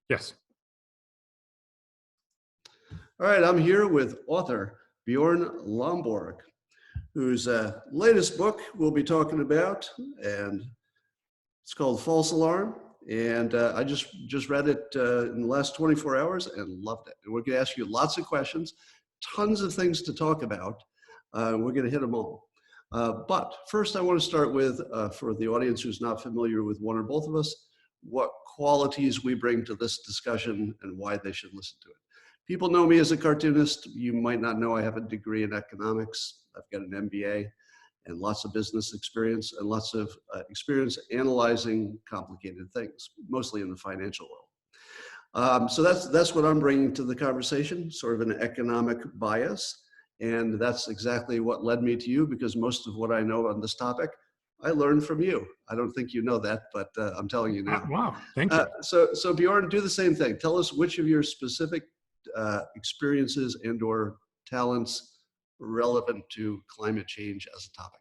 Yes. All right, I'm here with author Bjorn Lomborg, whose latest book we'll be talking about, and it's called False Alarm. And I just read it in the last 24 hours and loved it. And we're going to ask you lots of questions, tons of things to talk about. We're going to hit them all. But first, I want to start with, for the audience who's not familiar with one or both of us, what qualities we bring to this discussion and why they should listen to it. People know me as a cartoonist. You might not know I have a degree in economics. I've got an MBA and lots of business experience and lots of experience analyzing complicated things, mostly in the financial world. So that's what I'm bringing to the conversation, sort of an economic bias. And that's exactly what led me to you, because most of what I know on this topic, I learned from you. I don't think you know that, but I'm telling you now. Wow, thank you. So Bjorn, do the same thing. Tell us which of your specific experiences and or talents relevant to climate change as a topic.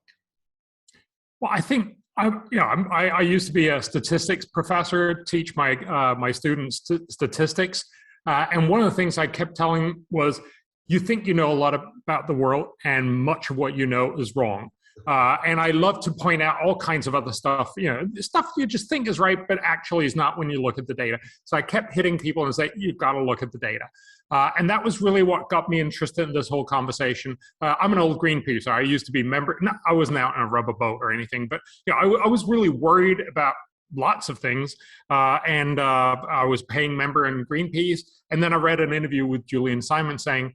Well, I think I used to be a statistics professor, teach my students statistics, and one of the things I kept telling was, you think you know a lot about the world, and much of what you know is wrong. And I love to point out all kinds of other stuff, stuff you just think is right, but actually is not when you look at the data. So I kept hitting people and say, you've got to look at the data. And that was really what got me interested in this whole conversation. I'm an old Greenpeacer. I used to be member. No, I wasn't out in a rubber boat or anything, but I was really worried about lots of things. And I was paying member in Greenpeace. And then I read an interview with Julian Simon saying,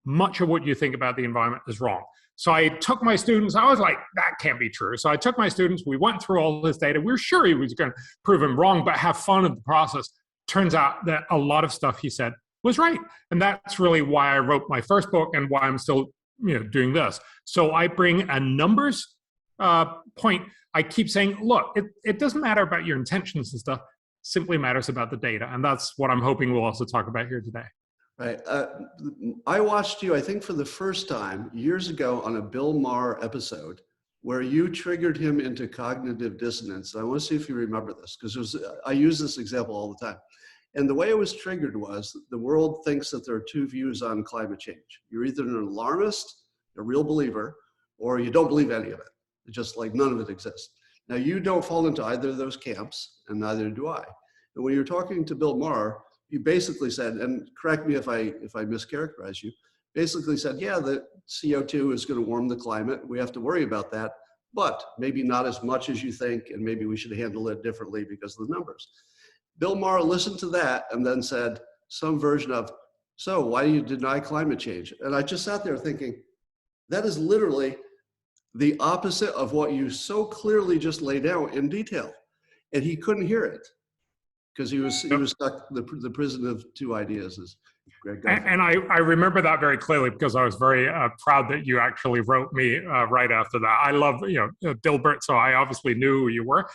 much of what you think about the environment is wrong. So I took my students, I was like, that can't be true. So I took my students, we went through all this data. We were sure he was going to prove him wrong, but have fun in the process. Turns out that a lot of stuff he said was right. And that's really why I wrote my first book and why I'm still doing this. So I bring a numbers point. I keep saying, look, it doesn't matter about your intentions and stuff, simply matters about the data. And that's what I'm hoping we'll also talk about here today. Right. I watched you, I think for the first time, years ago on a Bill Maher episode where you triggered him into cognitive dissonance. I want to see if you remember this, because I use this example all the time. And the way it was triggered was the world thinks that there are two views on climate change. You're either an alarmist, a real believer, or you don't believe any of it. It's just like none of it exists. Now, you don't fall into either of those camps, and neither do I. And when you're talking to Bill Maher, you basically said, and correct me if I mischaracterize you, basically said, yeah, the CO2 is going to warm the climate. We have to worry about that, but maybe not as much as you think, and maybe we should handle it differently because of the numbers. Bill Maher listened to that and then said some version of, so why do you deny climate change? And I just sat there thinking, that is literally the opposite of what you so clearly just laid out in detail. And he couldn't hear it, because he was stuck the prison of two ideas, as Greg Garfield. And I remember that very clearly, because I was very proud that you actually wrote me right after that. I love Dilbert, so I obviously knew who you were.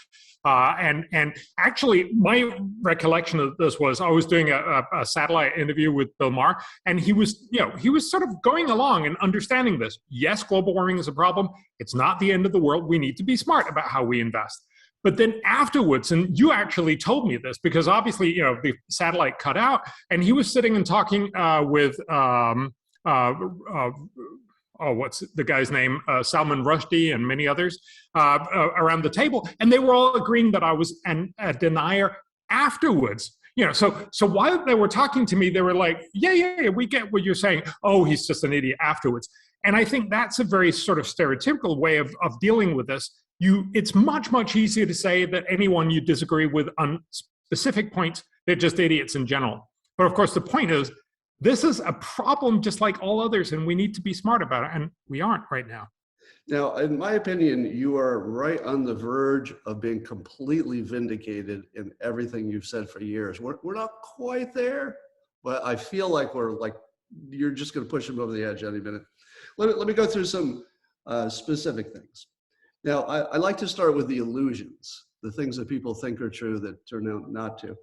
And actually, my recollection of this was I was doing a satellite interview with Bill Maher, and he was sort of going along and understanding this. Yes, global warming is a problem. It's not the end of the world. We need to be smart about how we invest. But then afterwards, and you actually told me this, because obviously, the satellite cut out, and he was sitting and talking with, what's the guy's name? Salman Rushdie and many others around the table. And they were all agreeing that I was a denier afterwards. So while they were talking to me, they were like, yeah, we get what you're saying. Oh, he's just an idiot afterwards. And I think that's a very sort of stereotypical way of dealing with this. It's much, much easier to say that anyone you disagree with on specific points, they're just idiots in general. But of course, the point is, this is a problem just like all others, and we need to be smart about it, and we aren't right now. Now, in my opinion, you are right on the verge of being completely vindicated in everything you've said for years. We're not quite there, but I feel like you're just going to push them over the edge any minute. Let me go through some specific things. Now, I like to start with the illusions, the things that people think are true that turn out not to.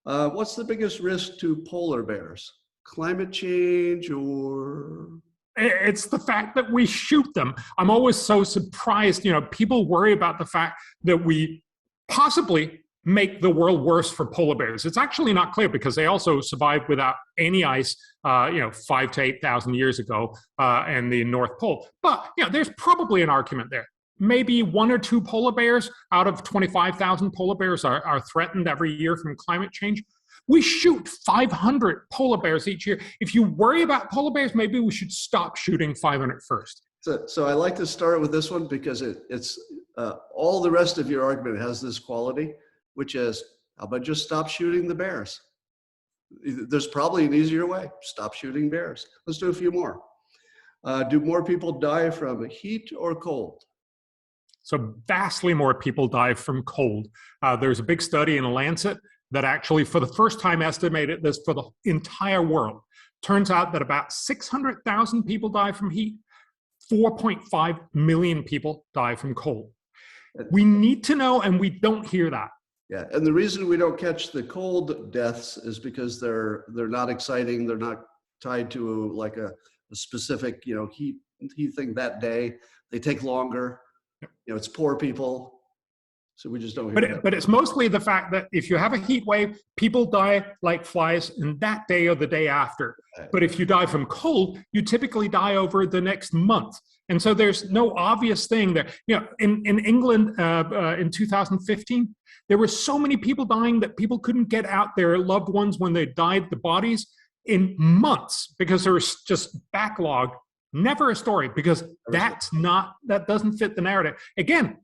What's the biggest risk to polar bears? Climate change, or? It's the fact that we shoot them. I'm always so surprised. People worry about the fact that we possibly make the world worse for polar bears? It's actually not clear because they also survived without any ice, 5 to 8,000 years ago, and the North Pole. But there's probably an argument there. Maybe 1 or 2 polar bears out of 25,000 polar bears are threatened every year from climate change. We shoot 500 polar bears each year. If you worry about polar bears, maybe we should stop shooting 500 first. So I like to start with this one because it's all the rest of your argument has this quality, which is, how about just stop shooting the bears? There's probably an easier way. Stop shooting bears. Let's do a few more. Do more people die from heat or cold? So vastly more people die from cold. There's a big study in The Lancet that actually for the first time estimated this for the entire world. Turns out that about 600,000 people die from heat, 4.5 million people die from cold. We need to know, and we don't hear that. Yeah, and the reason we don't catch the cold deaths is because they're not exciting. They're not tied to like a specific heat thing that day. They take longer. It's poor people, so we just don't hear but it's mostly the fact that if you have a heat wave, people die like flies in that day or the day after. But if you die from cold, you typically die over the next month. And so there's no obvious thing there. In England in 2015, there were so many people dying that people couldn't get out their loved ones when they died, the bodies, in months because there was just backlog. Never a story, because that doesn't fit the narrative. Again,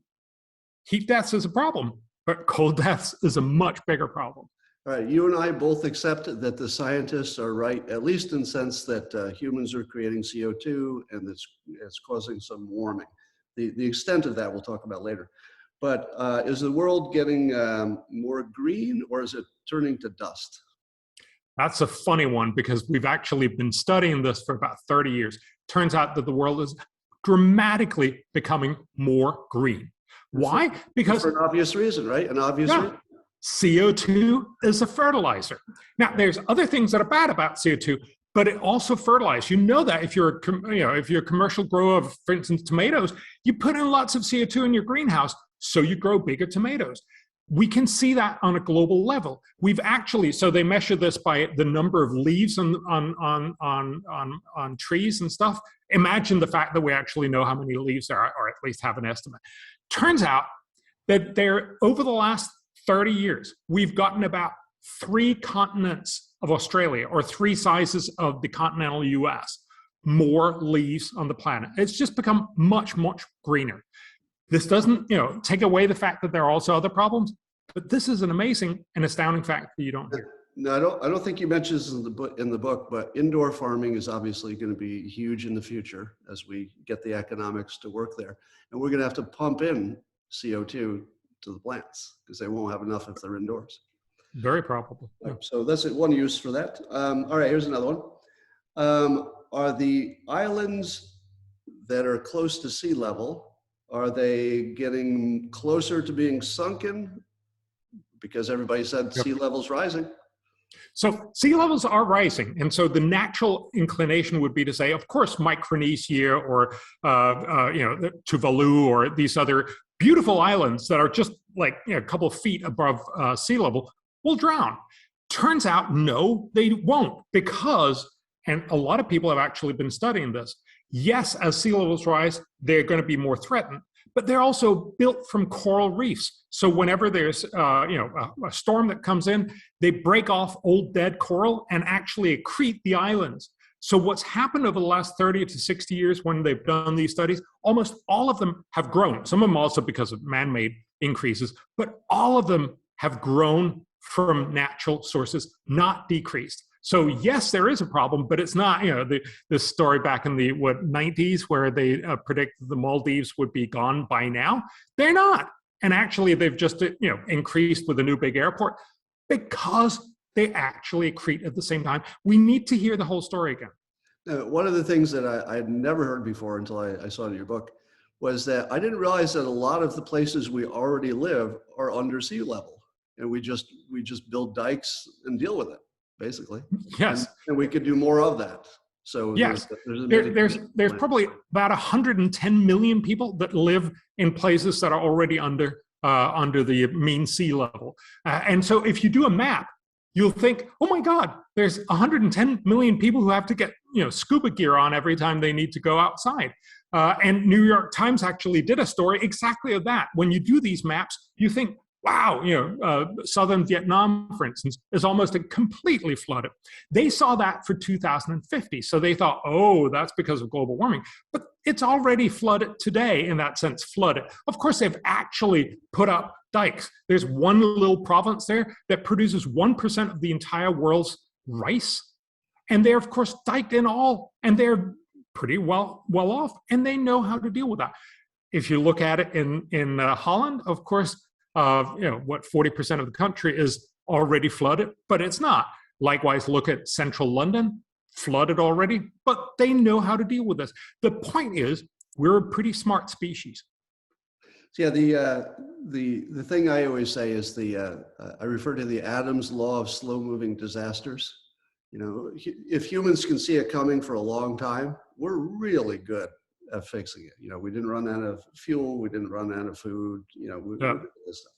heat deaths is a problem, but cold deaths is a much bigger problem. All right, you and I both accept that the scientists are right, at least in the sense that humans are creating CO2 and it's causing some warming. The extent of that we'll talk about later. But is the world getting more green, or is it turning to dust? That's a funny one, because we've actually been studying this for about 30 years. Turns out that the world is dramatically becoming more green. Why? Because for an obvious reason, right? An obvious reason. CO2 is a fertilizer. Now, there's other things that are bad about CO2, but it also fertilizes. You know that if you're a commercial grower of, for instance, tomatoes, you put in lots of CO2 in your greenhouse, so you grow bigger tomatoes. We can see that on a global level. So they measure this by the number of leaves on trees and stuff. Imagine the fact that we actually know how many leaves there are, or at least have an estimate. Turns out that over the last 30 years, we've gotten about 3 continents of Australia, or 3 sizes of the continental US, more leaves on the planet. It's just become much, much greener. This doesn't, take away the fact that there are also other problems, but this is an amazing and astounding fact that you don't hear. No, I don't think you mentioned this in the book, but indoor farming is obviously going to be huge in the future as we get the economics to work there. And we're going to have to pump in CO2 to the plants because they won't have enough if they're indoors. Very probable. Yeah. So that's one use for that. All right, here's another one. Are the islands that are close to sea level, are they getting closer to being sunken? Because everybody said sea level's rising. So sea levels are rising. And so the natural inclination would be to say, of course, Micronesia or Tuvalu or these other beautiful islands that are just like a couple of feet above sea level will drown. Turns out, no, they won't, because, and a lot of people have actually been studying this, yes, as sea levels rise, they're going to be more threatened, but they're also built from coral reefs. So whenever there's a storm that comes in, they break off old dead coral and actually accrete the islands. So what's happened over the last 30 to 60 years when they've done these studies, almost all of them have grown. Some of them also because of man-made increases, but all of them have grown from natural sources, not decreased. So yes, there is a problem, but it's not, the story back in the 90s where they predicted the Maldives would be gone by now. They're not. And actually they've just, increased with a new big airport because they actually accrete at the same time. We need to hear the whole story again. Now, one of the things that I had never heard before until I saw it in your book was that I didn't realize that a lot of the places we already live are under sea level. And we just build dikes and deal with it, basically. Yes. And we could do more of that. So yes, there's probably about 110 million people that live in places that are already under under the mean sea level. And so if you do a map, you'll think, oh my God, there's 110 million people who have to get scuba gear on every time they need to go outside. And New York Times actually did a story exactly of that. When you do these maps, you think, wow, southern Vietnam, for instance, is almost completely flooded. They saw that for 2050. So they thought, oh, that's because of global warming. But it's already flooded today, in that sense, flooded. Of course, they've actually put up dikes. There's one little province there that produces 1% of the entire world's rice. And they're, of course, diked in all, and they're pretty well off, and they know how to deal with that. If you look at it in Holland, of course, 40% of the country is already flooded, but it's not. Likewise, look at central London, flooded already, but they know how to deal with this. The point is, we're a pretty smart species. Yeah, the thing I always say is I refer to the Adams law of slow-moving disasters. If humans can see it coming for a long time, we're really good at fixing it. We didn't run out of fuel, we didn't run out of food. We did this stuff.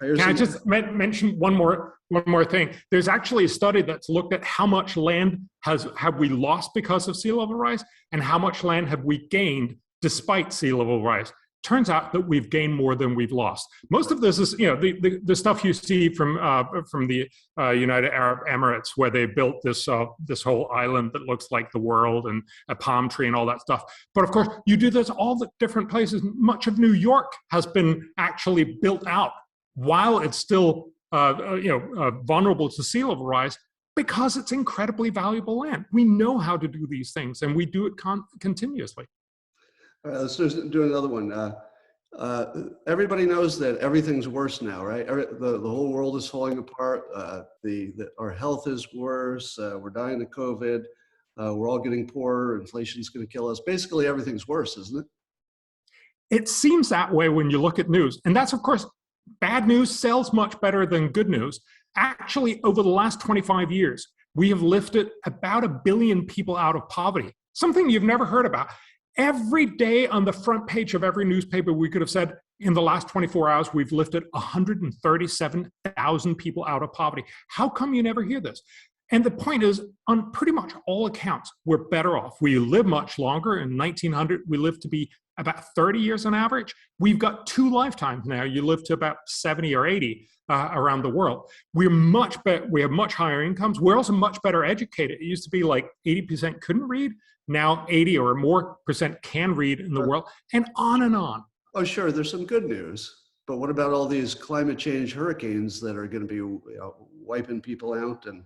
Can I just mention one more thing? There's actually a study that's looked at how much land have we lost because of sea level rise, and how much land have we gained despite sea level rise. Turns out that we've gained more than we've lost. Most of this is, the stuff you see from the United Arab Emirates, where they built this whole island that looks like the world, and a palm tree and all that stuff. But of course, you do this all the different places. Much of New York has been actually built out while it's still vulnerable to sea level rise, because it's incredibly valuable land. We know how to do these things, and we do it continuously. All right, let's do another one. Everybody knows that everything's worse now, right? The whole world is falling apart. Our health is worse. We're dying of COVID. We're all getting poorer. Inflation's going to kill us. Basically, everything's worse, isn't it? It seems that way when you look at news. And that's, of course, bad news sells much better than good news. Actually, over the last 25 years, we have lifted about 1 billion people out of poverty, something you've never heard about. Every day on the front page of every newspaper, we could have said, in the last 24 hours, we've lifted 137,000 people out of poverty. How come you never hear this? And the point is, on pretty much all accounts, we're better off. We live much longer. In 1900, we lived to be about 30 years on average. We've got 2 lifetimes now. You live to about 70 or 80 around the world. We're much better. We have much higher incomes. We're also much better educated. It used to be like 80% couldn't read. Now 80 or more % can read in the world, and on and on. Oh, sure. There's some good news. But what about all these climate change hurricanes that are going to be wiping people out and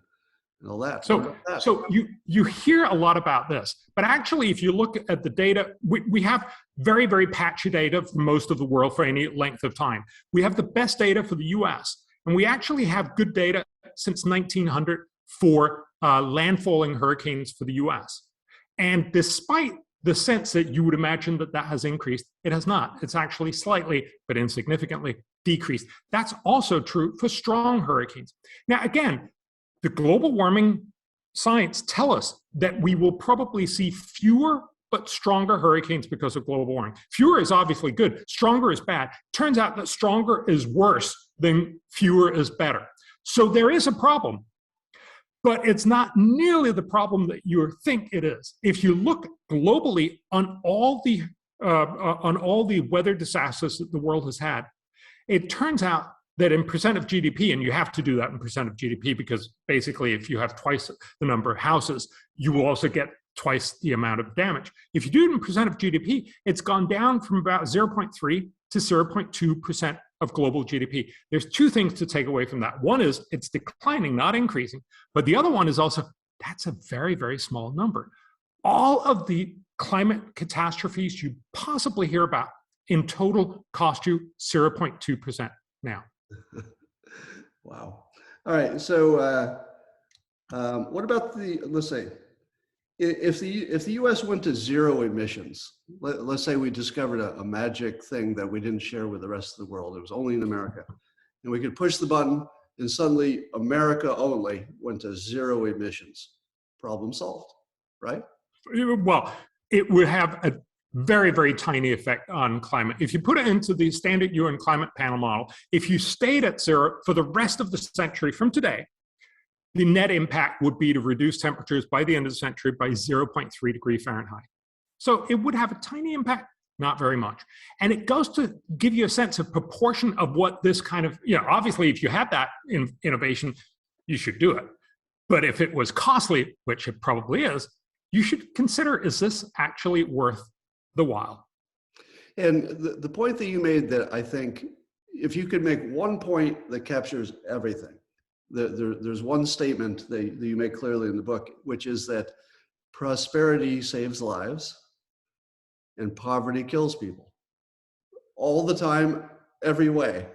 all that? So you hear a lot about this, but actually, if you look at the data, we have very, very patchy data for most of the world for any length of time. We have the best data for the US, and we actually have good data since 1900 for landfalling hurricanes for the US. And despite the sense that you would imagine that has increased, it has not. It's actually slightly, but insignificantly, decreased. That's also true for strong hurricanes. Now, again, the global warming science tell us that we will probably see fewer but stronger hurricanes because of global warming. Fewer is obviously good. Stronger is bad. Turns out that stronger is worse than fewer is better. So there is a problem. But it's not nearly the problem that you think it is. If you look globally on all the weather disasters that the world has had, it turns out that in % of GDP, and you have to do that in % of GDP, because basically if you have twice the number of houses, you will also get twice the amount of damage. If you do it in % of GDP, it's gone down from about 0.3 to 0.2% of global GDP. There's 2 things to take away from that. One is it's declining, not increasing. But the other one is also, that's a very, very small number. All of the climate catastrophes you possibly hear about in total cost you 0.2% now. Wow. All right. So what about let's say, if the US went to 0 emissions, let's say we discovered a magic thing that we didn't share with the rest of the world. It was only in America. And we could push the button and suddenly America only went to 0 emissions. Problem solved, right? Well, it would have very, very tiny effect on climate. If you put it into the standard UN climate panel model, if you stayed at zero for the rest of the century from today, the net impact would be to reduce temperatures by the end of the century by 0.3 degrees Fahrenheit. So it would have a tiny impact, not very much. And it goes to give you a sense of proportion of what this kind of, obviously if you had that innovation, you should do it. But if it was costly, which it probably is, you should consider, is this actually worth the while? And the point that you made, that I think if you could make one point that captures everything, there's one statement that you make clearly in the book, which is that prosperity saves lives and poverty kills people. All the time, every way.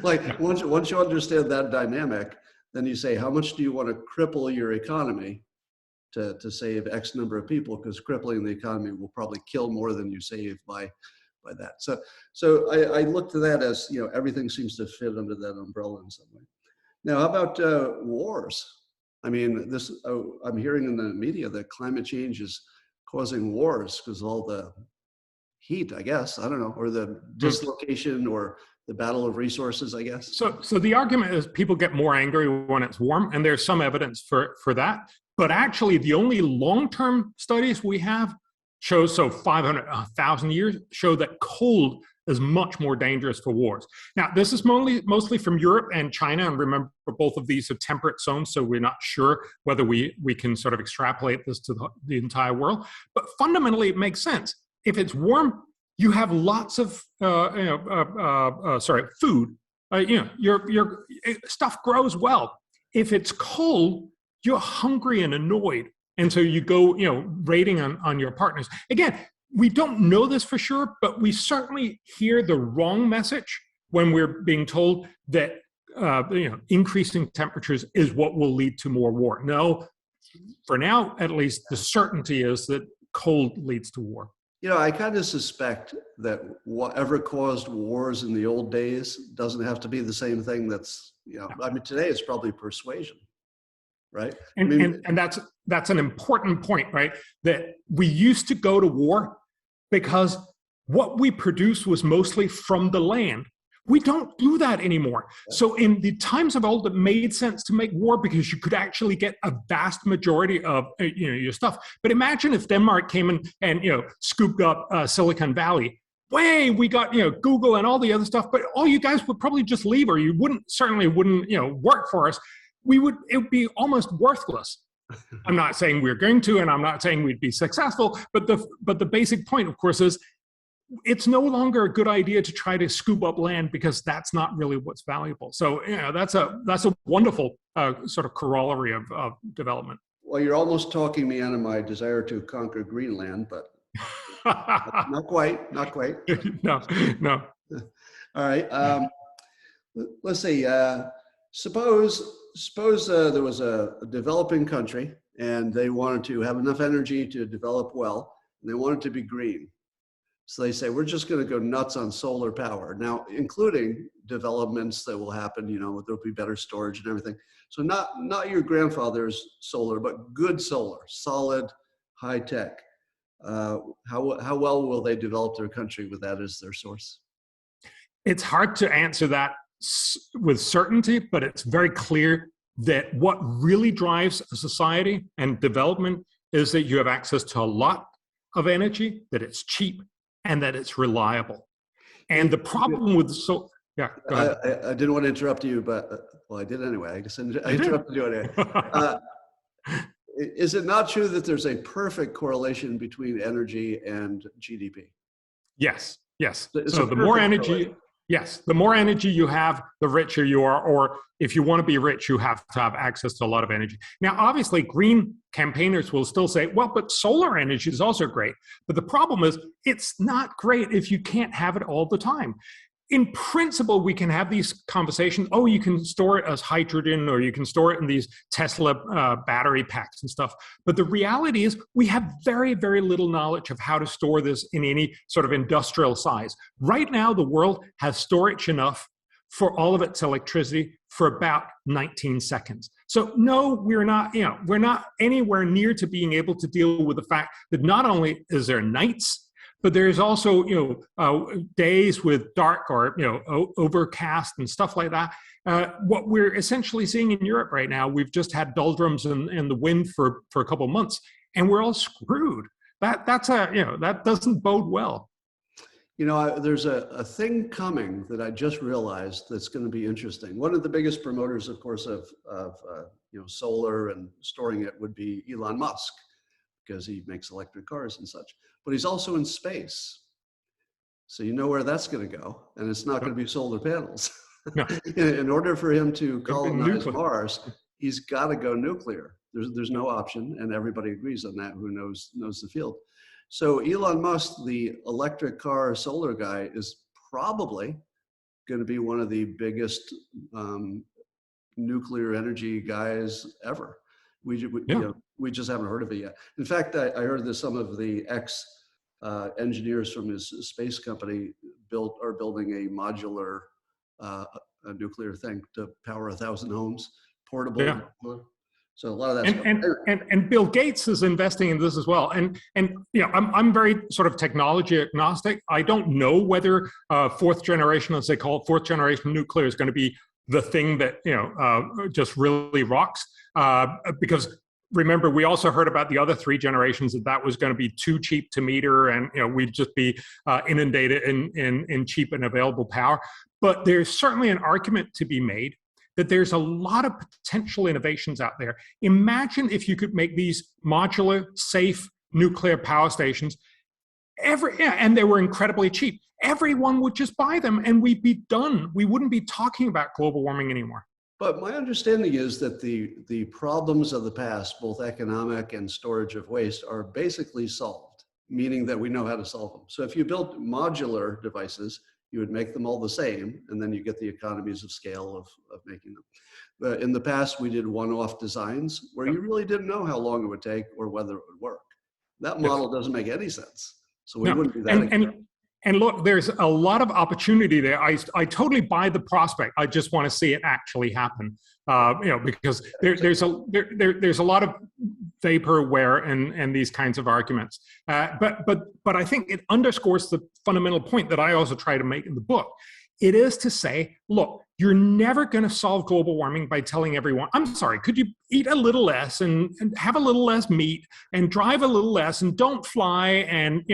Like once you understand that dynamic, then you say, how much do you want to cripple your economy to save X number of people? Because crippling the economy will probably kill more than you save by that. So I look to that as, everything seems to fit under that umbrella in some way. Now, how about wars? I mean, I'm hearing in the media that climate change is causing wars because of all the heat, I guess, I don't know, or the dislocation or the battle of resources, I guess. So the argument is people get more angry when it's warm, and there's some evidence for that. But actually, the only long-term studies we have show, so 500,000 years, show that cold is much more dangerous for wars. Now, this is mostly from Europe and China, and remember, both of these are temperate zones, so we're not sure whether we can sort of extrapolate this to the entire world. But fundamentally, it makes sense. If it's warm, you have lots of food. Your stuff grows well. If it's cold, you're hungry and annoyed, and so you go, raiding on your partners. Again, we don't know this for sure, but we certainly hear the wrong message when we're being told that increasing temperatures is what will lead to more war. No, for now, at least, the certainty is that cold leads to war. I kind of suspect that whatever caused wars in the old days doesn't have to be the same thing that's, I mean, today it's probably persuasion, right? And that's an important point, right? That we used to go to war because what we produced was mostly from the land. We don't do that anymore. So in the times of old, it made sense to make war because you could actually get a vast majority of your stuff. But imagine if Denmark came in and scooped up Silicon Valley. We got Google and all the other stuff, but all you guys would probably just leave, or you certainly wouldn't work for us. It would be almost worthless. I'm not saying we're going to, and I'm not saying we'd be successful, but the basic point, of course, is it's no longer a good idea to try to scoop up land because that's not really what's valuable. So that's a wonderful sort of corollary of development. Well, you're almost talking me out of my desire to conquer Greenland, but not quite. No. All right. Let's see. Suppose there was a developing country and they wanted to have enough energy to develop well, and they wanted to be green. So they say, we're just going to go nuts on solar power. Now, including developments that will happen, there'll be better storage and everything. So not your grandfather's solar, but good solar, solid, high tech. How well will they develop their country with that as their source? It's hard to answer that with certainty, but it's very clear that what really drives a society and development is that you have access to a lot of energy, that it's cheap, and that it's reliable. And the problem with go ahead. I didn't want to interrupt you, but I did anyway. I guess I interrupted you anyway. Is it not true that there's a perfect correlation between energy and GDP? Yes. So the more energy, the more energy you have, the richer you are. Or if you want to be rich, you have to have access to a lot of energy. Now, obviously, green campaigners will still say, well, but solar energy is also great. But the problem is, it's not great if you can't have it all the time. In principle, we can have these conversations. Oh, you can store it as hydrogen, or you can store it in these Tesla battery packs and stuff. But the reality is we have very, very little knowledge of how to store this in any sort of industrial size. Right now, the world has storage enough for all of its electricity for about 19 seconds. So no, we're not anywhere near to being able to deal with the fact that not only is there nights, but there's also, days with dark or, overcast and stuff like that. What we're essentially seeing in Europe right now, we've just had doldrums and the wind for a couple of months, and we're all screwed. That doesn't bode well. There's a thing coming that I just realized that's going to be interesting. One of the biggest promoters, of course, of solar and storing it would be Elon Musk, because he makes electric cars and such. But he's also in space. So you know where that's going to go, and it's not going to be solar panels. No. In order for him to colonize Mars, he's got to go nuclear. There's no option, and everybody agrees on that who knows the field. So Elon Musk, the electric car solar guy, is probably going to be one of the biggest nuclear energy guys ever. We just haven't heard of it yet. In fact, I heard that some of the engineers from his space company are building a modular a nuclear thing to power 1,000 homes, portable. Yeah. So a lot of that. And Bill Gates is investing in this as well. And I'm very sort of technology agnostic. I don't know whether fourth generation, as they call it, fourth generation nuclear is going to be the thing that just really rocks. Because remember, we also heard about the other three generations that was going to be too cheap to meter, and we'd just be inundated in cheap and available power. But there's certainly an argument to be made that there's a lot of potential innovations out there. Imagine if you could make these modular, safe nuclear power stations, and they were incredibly cheap. Everyone would just buy them and we'd be done. We wouldn't be talking about global warming anymore. But my understanding is that the problems of the past, both economic and storage of waste, are basically solved, meaning that we know how to solve them. So if you built modular devices, you would make them all the same, and then you get the economies of scale of making them. But in the past, we did one-off designs where you really didn't know how long it would take or whether it would work. That model doesn't make any sense. So we wouldn't do that. And look, there's a lot of opportunity there. I totally buy the prospect. I just want to see it actually happen. Because there's a lot of vaporware and these kinds of arguments. But I think it underscores the fundamental point that I also try to make in the book. It is to say, look, you're never going to solve global warming by telling everyone, I'm sorry, could you eat a little less and have a little less meat and drive a little less and don't fly and,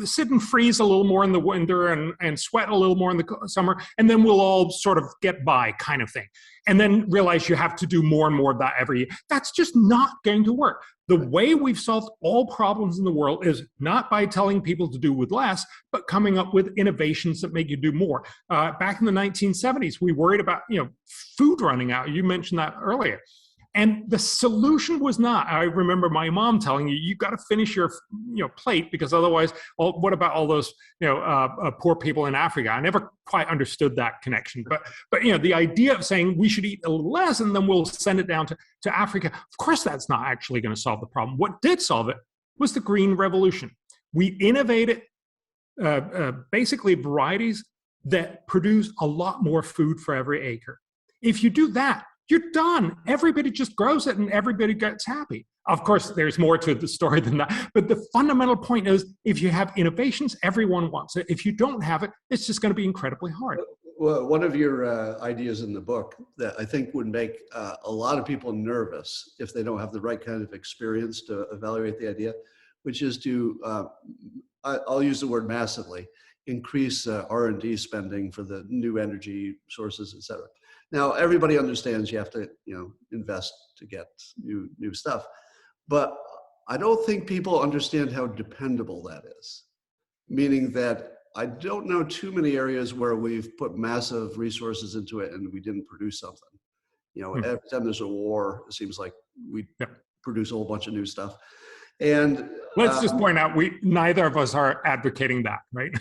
sit and freeze a little more in the winter and sweat a little more in the summer, and then we'll all sort of get by kind of thing. And then realize you have to do more and more of that every year. That's just not going to work. The way we've solved all problems in the world is not by telling people to do with less, but coming up with innovations that make you do more. Back in the 1970s, we worried about food running out. You mentioned that earlier. And the solution was not, I remember my mom telling you got to finish your plate, because otherwise, what about all those poor people in Africa? I never quite understood that connection. But the idea of saying we should eat a little less and then we'll send it down to Africa, of course that's not actually going to solve the problem. What did solve it was the Green Revolution. We innovated basically varieties that produce a lot more food for every acre. If you do that, you're done. Everybody just grows it and everybody gets happy. Of course, there's more to the story than that. But the fundamental point is, if you have innovations, everyone wants it. If you don't have it, it's just going to be incredibly hard. Well, one of your ideas in the book that I think would make a lot of people nervous if they don't have the right kind of experience to evaluate the idea, which is to, I'll use the word massively, increase R&D spending for the new energy sources, et cetera. Now, everybody understands you have to, invest to get new stuff, but I don't think people understand how dependable that is. Meaning that I don't know too many areas where we've put massive resources into it and we didn't produce something. Every time there's a war, it seems like we produce a whole bunch of new stuff. And let's just point out, neither of us are advocating that, right?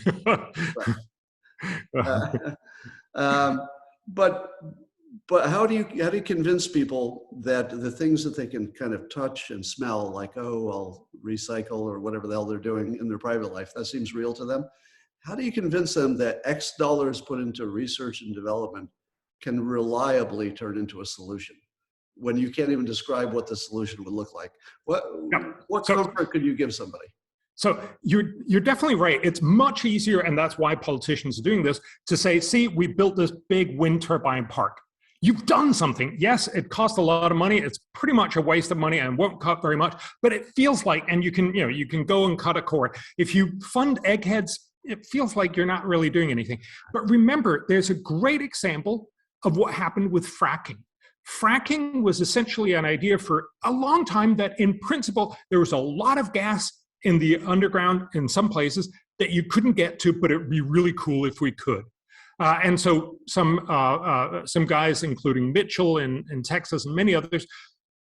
But how do you convince people that the things that they can kind of touch and smell, like, oh, I'll recycle or whatever the hell they're doing in their private life, that seems real to them? How do you convince them that X dollars put into research and development can reliably turn into a solution when you can't even describe what the solution would look like? What comfort could you give somebody? So you're definitely right. It's much easier, and that's why politicians are doing this, to say, see, we built this big wind turbine park. You've done something. Yes, it cost a lot of money. It's pretty much a waste of money and won't cut very much, but it feels like, and you can go and cut a cord. If you fund eggheads, it feels like you're not really doing anything. But remember, there's a great example of what happened with fracking. Fracking was essentially an idea for a long time that in principle, there was a lot of gas in the underground in some places that you couldn't get to, but it'd be really cool if we could. And so some guys, including Mitchell in Texas and many others,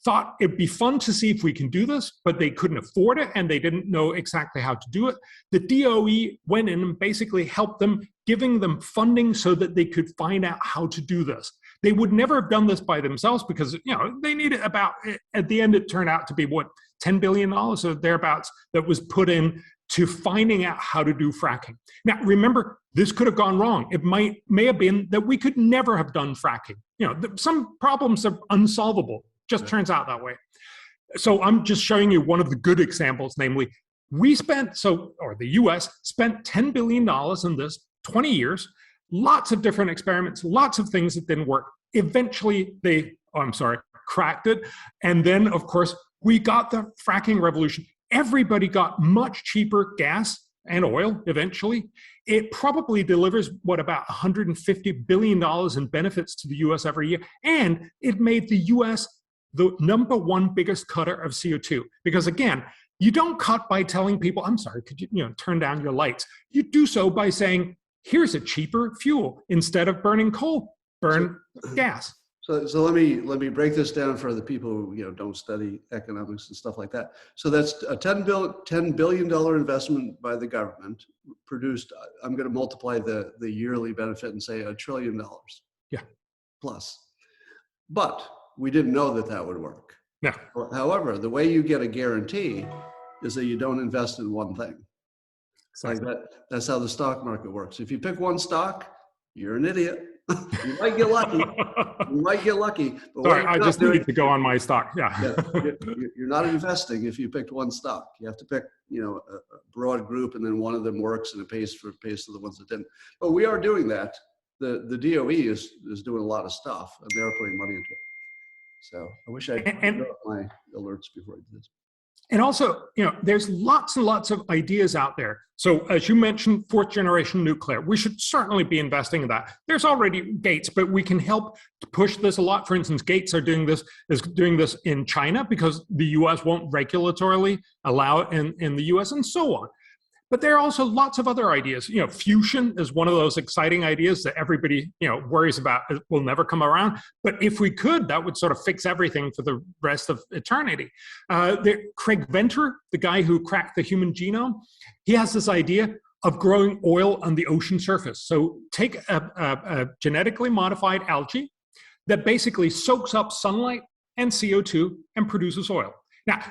thought it'd be fun to see if we can do this, but they couldn't afford it and they didn't know exactly how to do it. The DOE went in and basically helped them, giving them funding so that they could find out how to do this. They would never have done this by themselves because they needed about, at the end it turned out to be what, $10 billion or thereabouts that was put in to finding out how to do fracking. Now, remember, this could have gone wrong. It may have been that we could never have done fracking. Some problems are unsolvable. Just turns out that way. So I'm just showing you one of the good examples, namely, the US spent $10 billion in this, 20 years, lots of different experiments, lots of things that didn't work. Eventually they, cracked it. And then, of course, we got the fracking revolution. Everybody got much cheaper gas and oil eventually. It probably delivers, about $150 billion in benefits to the US every year. And it made the US the #1 biggest cutter of CO2. Because again, you don't cut by telling people, I'm sorry, could you turn down your lights? You do so by saying, here's a cheaper fuel. Instead of burning coal, burn gas. So let me break this down for the people who don't study economics and stuff like that. So that's a $10 billion investment by the government produced. I'm going to multiply the yearly benefit and say $1 trillion. Yeah. Plus, but we didn't know that would work. Yeah. However, the way you get a guarantee is that you don't invest in one thing. Exactly. Like that's how the stock market works. If you pick one stock, you're an idiot. You might get lucky. But sorry, I just need to go on my stock. Yeah. You're not investing if you picked one stock. You have to pick, a broad group, and then one of them works and it pays for the ones that didn't. But we are doing that. The DOE is doing a lot of stuff, and they're putting money into it. So I wish I'd put up my alerts before I did this. And also, there's lots and lots of ideas out there. So as you mentioned, 4th generation nuclear, we should certainly be investing in that. There's already Gates, but we can help to push this a lot. For instance, Gates is doing this in China because the US won't regulatorily allow it in the US, and so on. But there are also lots of other ideas. Fusion is one of those exciting ideas that everybody, worries about. It will never come around. But if we could, that would sort of fix everything for the rest of eternity. Craig Venter, the guy who cracked the human genome, he has this idea of growing oil on the ocean surface. So take a genetically modified algae that basically soaks up sunlight and CO2 and produces oil. Now,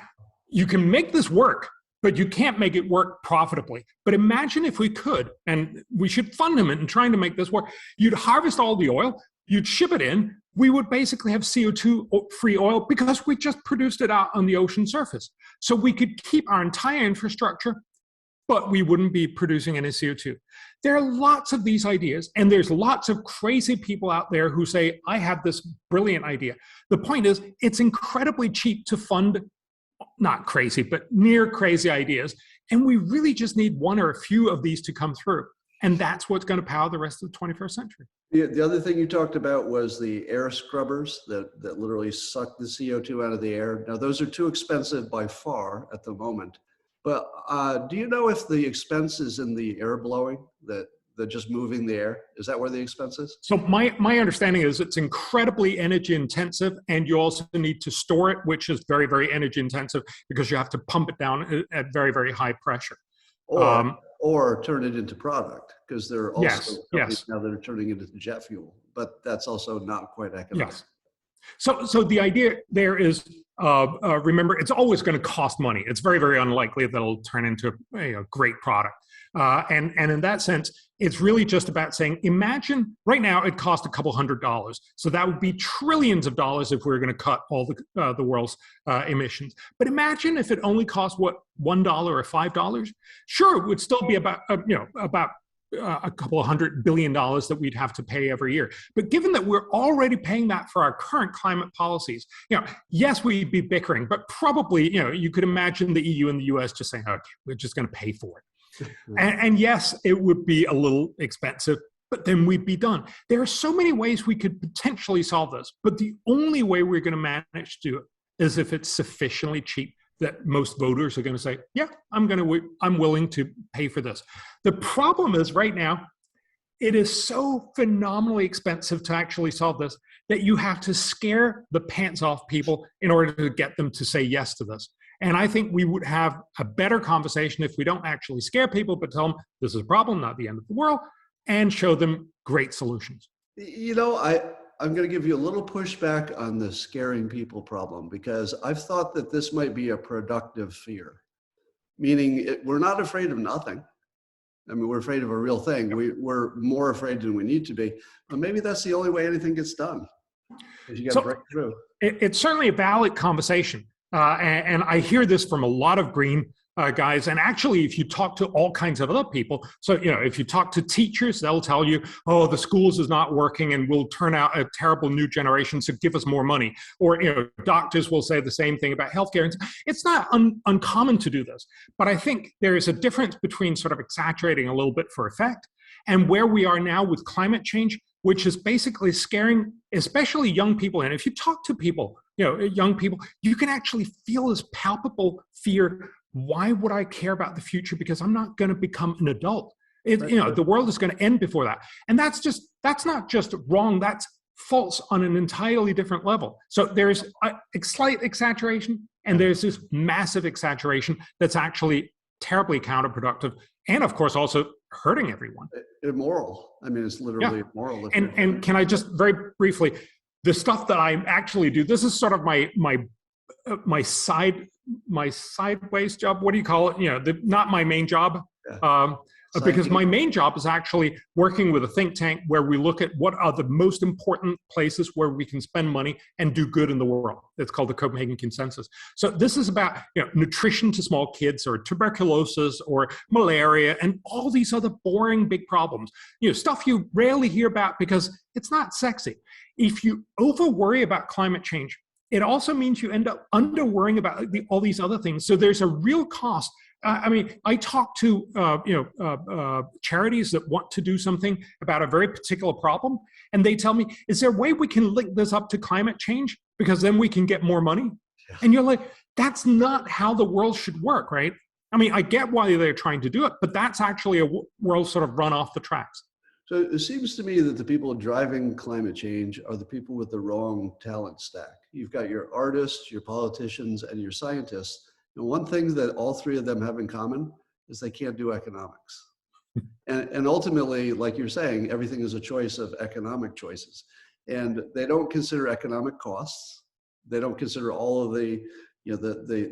you can make this work, but you can't make it work profitably. But imagine if we could, and we should fund them in trying to make this work. You'd harvest all the oil, you'd ship it in, we would basically have CO2-free oil because we just produced it out on the ocean surface. So we could keep our entire infrastructure, but we wouldn't be producing any CO2. There are lots of these ideas, and there's lots of crazy people out there who say, I have this brilliant idea. The point is, it's incredibly cheap to fund not crazy, but near crazy ideas. And we really just need one or a few of these to come through. And that's what's going to power the rest of the 21st century. The other thing you talked about was the air scrubbers that literally suck the CO2 out of the air. Now, those are too expensive by far at the moment. But do you know if the expense is in the air blowing, that just moving the air? Is that where the expense is? So my understanding is it's incredibly energy intensive, and you also need to store it, which is very, very energy intensive because you have to pump it down at very, very high pressure. Or turn it into product, because there are also companies now that are turning it into jet fuel, but that's also not quite economic. Yes. So the idea there is remember, it's always going to cost money. It's very, very unlikely that it'll turn into a great product. And in that sense, it's really just about saying, imagine right now it costs a couple $100. So that would be trillions of dollars if we were going to cut all the world's emissions. But imagine if it only cost what, $1 or $5. Sure, it would still be about a couple $100 billion that we'd have to pay every year. But given that we're already paying that for our current climate policies, yes, we'd be bickering, but probably, you could imagine the EU and the US just saying, okay, we're just going to pay for it. And yes, it would be a little expensive, but then we'd be done. There are so many ways we could potentially solve this, but the only way we're going to manage to do it is if it's sufficiently cheap that most voters are going to say, yeah, I'm willing to pay for this. The problem is right now, it is so phenomenally expensive to actually solve this that you have to scare the pants off people in order to get them to say yes to this. And I think we would have a better conversation if we don't actually scare people, but tell them this is a problem, not the end of the world, and show them great solutions. I'm going to give you a little pushback on the scaring people problem, because I've thought that this might be a productive fear, meaning we're not afraid of nothing. I mean, we're afraid of a real thing. We're more afraid than we need to be, but maybe that's the only way anything gets done. You got to break through. It's certainly a valid conversation. And I hear this from a lot of green guys. And actually, if you talk to all kinds of other people, so, if you talk to teachers, they'll tell you, oh, the schools is not working and we'll turn out a terrible new generation, so give us more money. Or, doctors will say the same thing about healthcare. It's not uncommon to do this. But I think there is a difference between sort of exaggerating a little bit for effect and where we are now with climate change, which is basically scaring, especially young people. And if you talk to people, young people, you can actually feel this palpable fear. Why would I care about the future? Because I'm not going to become an adult. The world is going to end before that. And that's not just wrong. That's false on an entirely different level. So there's a slight exaggeration, and there's this massive exaggeration that's actually terribly counterproductive, and of course also hurting everyone. Immoral. I mean, it's literally immoral. And can I just very briefly, the stuff that I actually do, this is sort of my sideways job. What do you call it? Not my main job. Yeah. Because my main job is actually working with a think tank where we look at what are the most important places where we can spend money and do good in the world. It's called the Copenhagen Consensus. So this is about nutrition to small kids, or tuberculosis, or malaria, and all these other boring big problems. Stuff you rarely hear about because it's not sexy. If you over worry about climate change, it also means you end up under worrying about all these other things. So there's a real cost. I talk to charities that want to do something about a very particular problem, and they tell me, is there a way we can link this up to climate change? Because then we can get more money. Yeah. And you're like, that's not how the world should work, right? I get why they're trying to do it, but that's actually a world sort of run off the tracks. So it seems to me that the people driving climate change are the people with the wrong talent stack. You've got your artists, your politicians, and your scientists. And one thing that all three of them have in common is they can't do economics. And ultimately, like you're saying, everything is a choice of economic choices. And they don't consider economic costs. They don't consider all of the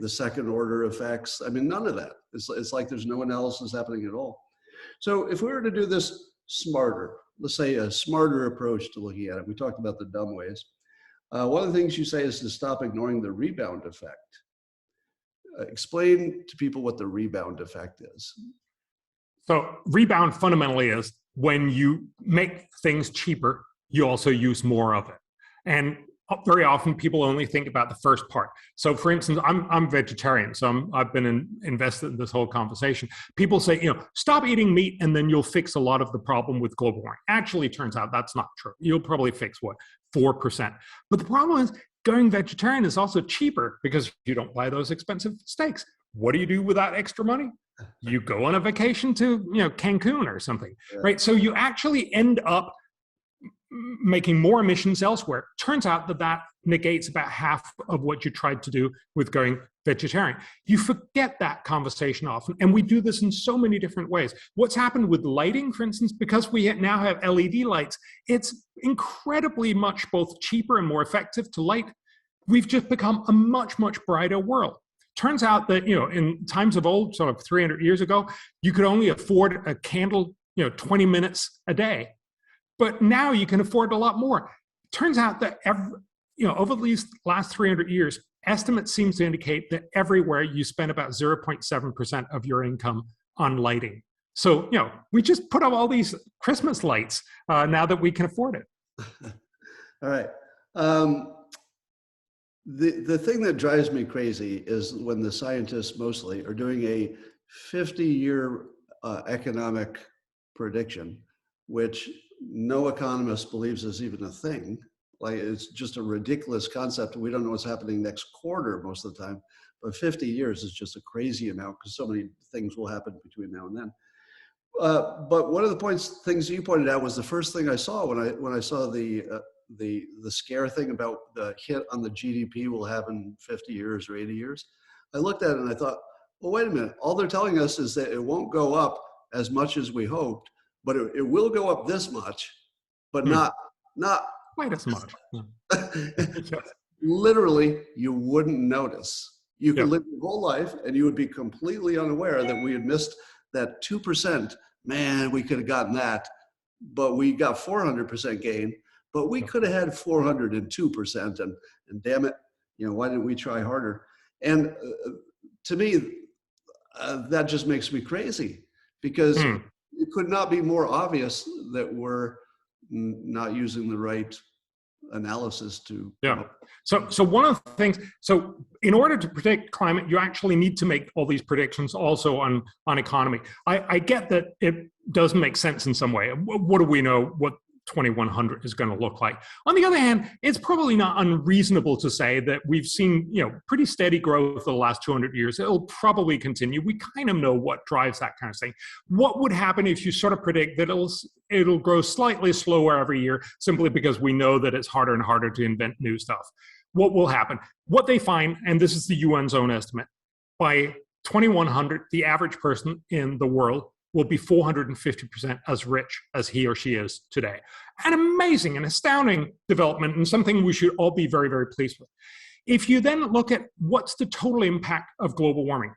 second order effects. None of that. It's like there's no one else is happening at all. So if we were to do this smarter, let's say a smarter approach to looking at it, we talked about the dumb ways. One of the things you say is to stop ignoring the rebound effect. Explain to people what the rebound effect is. So rebound fundamentally is when you make things cheaper, you also use more of it. And very often people only think about the first part. So for instance, I'm vegetarian, so I've been invested in this whole conversation. People say, stop eating meat and then you'll fix a lot of the problem with global warming. Actually, it turns out that's not true. You'll probably fix 4%. But the problem is going vegetarian is also cheaper because you don't buy those expensive steaks. What do you do with that extra money? You go on a vacation to, Cancun or something, right? So you actually end up making more emissions elsewhere. Turns out that negates about half of what you tried to do with going vegetarian. You forget that conversation often, and we do this in so many different ways. What's happened with lighting, for instance, because we now have LED lights, it's incredibly much both cheaper and more effective to light we've just become a much, much brighter world. Turns out that, in times of old, sort of 300 years ago, you could only afford a candle, 20 minutes a day. But now you can afford a lot more. Turns out that over these last 300 years, estimates seem to indicate that everywhere you spend about 0.7% of your income on lighting. So, we just put up all these Christmas lights now that we can afford it. All right. The thing that drives me crazy is when the scientists mostly are doing a 50-year economic prediction, which no economist believes is even a thing. Like, it's just a ridiculous concept. We don't know what's happening next quarter most of the time, but 50 years is just a crazy amount because so many things will happen between now and then. But one of the things you pointed out was the first thing I saw when I saw the scare thing about the hit on the GDP we'll have in 50 years or 80 years. I looked at it and I thought, well, wait a minute. All they're telling us is that it won't go up as much as we hoped, but it will go up this much, but not quite as much. Literally, you wouldn't notice. You could live your whole life and you would be completely unaware that we had missed that 2%. Man, we could have gotten that, but we got 400% gain, but we could have had 402%. And damn it, why didn't we try harder? And to me, that just makes me crazy because it could not be more obvious that we're not using the right analysis to. Yeah. So one of the things, so in order to predict climate, you actually need to make all these predictions also on economy. I get that it does make sense in some way. What do we know what 2100 is going to look like? On the other hand, it's probably not unreasonable to say that we've seen, pretty steady growth for the last 200 years. It'll probably continue. We kind of know what drives that kind of thing. What would happen if you sort of predict that it'll grow slightly slower every year simply because we know that it's harder and harder to invent new stuff? What will happen? What they find, and this is the UN's own estimate, by 2100, the average person in the world will be 450% as rich as he or she is today. An amazing and astounding development, and something we should all be very, very pleased with. If you then look at what's the total impact of global warming,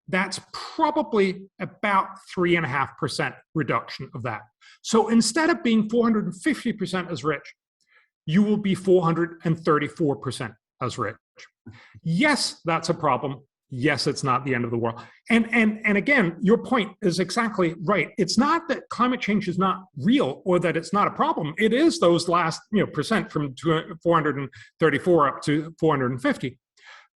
that's probably about 3.5% reduction of that. So instead of being 450% as rich, you will be 434% as rich. Yes, that's a problem. Yes, it's not the end of the world. And again, your point is exactly right. It's not that climate change is not real or that it's not a problem. It is those last percent from 434 up to 450.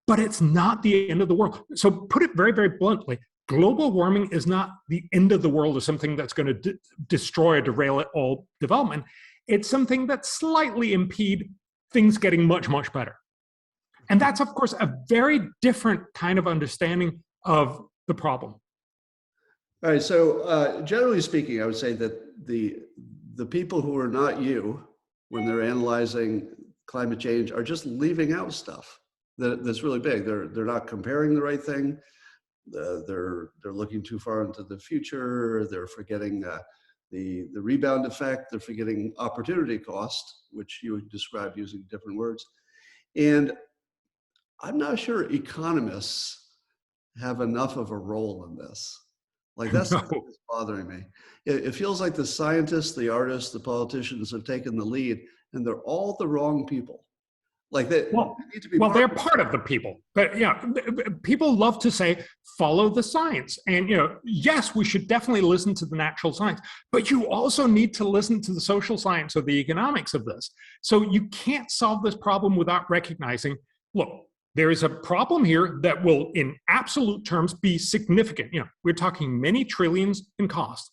But it's not the end of the world. So put it very, very bluntly, global warming is not the end of the world or something that's going to destroy or derail it all development. It's something that slightly impede things getting much, much better. And that's, of course, a very different kind of understanding of the problem. All right. So generally speaking, I would say that the people who are not you, when they're analyzing climate change, are just leaving out stuff that's really big. They're not comparing the right thing. They're looking too far into the future. They're forgetting the rebound effect. They're forgetting opportunity cost, which you described using different words. And I'm not sure economists have enough of a role in this. Like, that's what's bothering me. It feels like the scientists, the artists, the politicians have taken the lead, and they're all the wrong people. Like, they need to be. Well, they're part of the people, but people love to say follow the science, and yes, we should definitely listen to the natural science, but you also need to listen to the social science or the economics of this. So you can't solve this problem without recognizing, look, there is a problem here that will, in absolute terms, be significant. We're talking many trillions in cost,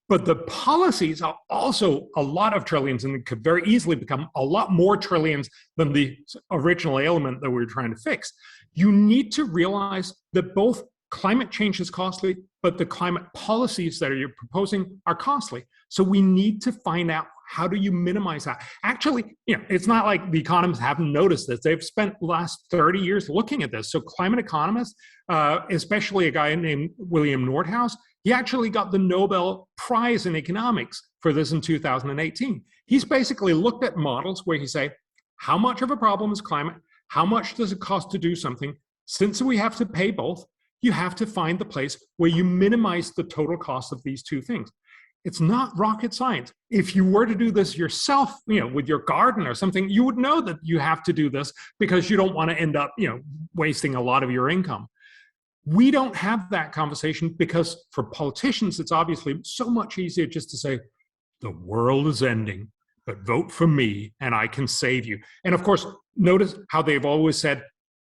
but the policies are also a lot of trillions and could very easily become a lot more trillions than the original ailment that we're trying to fix. You need to realize that both climate change is costly, but the climate policies that you're proposing are costly. So we need to find out, how do you minimize that? Actually, it's not like the economists haven't noticed this. They've spent the last 30 years looking at this. So climate economists, especially a guy named William Nordhaus, he actually got the Nobel Prize in economics for this in 2018. He's basically looked at models where he say, how much of a problem is climate? how much does it cost to do something? Since we have to pay both, you have to find the place where you minimize the total cost of these two things. It's not rocket science. If you were to do this yourself, with your garden or something, you would know that you have to do this because you don't want to end up, wasting a lot of your income. We don't have that conversation because for politicians, it's obviously so much easier just to say, the world is ending, but vote for me and I can save you. And of course, notice how they've always said,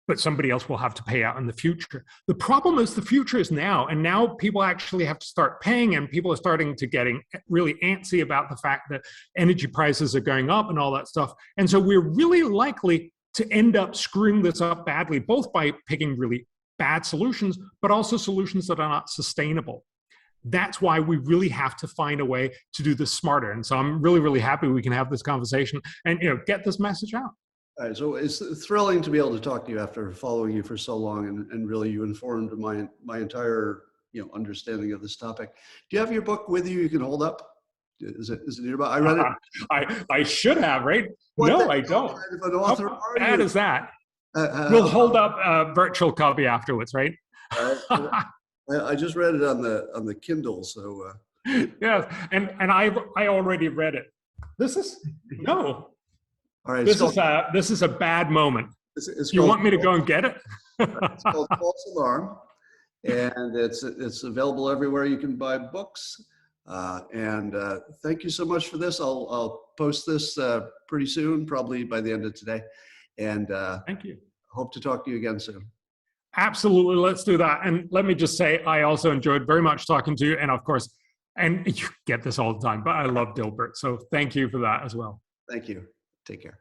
but somebody else will have to pay out in the future. The problem is the future is now, and now people actually have to start paying, and people are starting to getting really antsy about the fact that energy prices are going up and all that stuff. And so we're really likely to end up screwing this up badly, both by picking really bad solutions, but also solutions that are not sustainable. That's why we really have to find a way to do this smarter. And so I'm really, really happy we can have this conversation and get this message out. All right, so it's thrilling to be able to talk to you after following you for so long, and really you informed my entire understanding of this topic. Do you have your book with you? You can hold up. Is it nearby? I read it. I should have, right? No, I don't. Kind of an author How bad is that? We'll hold up a virtual copy afterwards, right? I just read it on the Kindle, so. Yeah, and I already read it. This is no. All right. This is a bad moment. You want me to go and get it? It's called False Alarm, and it's available everywhere you can buy books. And thank you so much for this. I'll post this pretty soon, probably by the end of today. And thank you. Hope to talk to you again soon. Absolutely, let's do that. And let me just say, I also enjoyed very much talking to you. And of course, and you get this all the time, but I love Dilbert. So thank you for that as well. Thank you. Take care.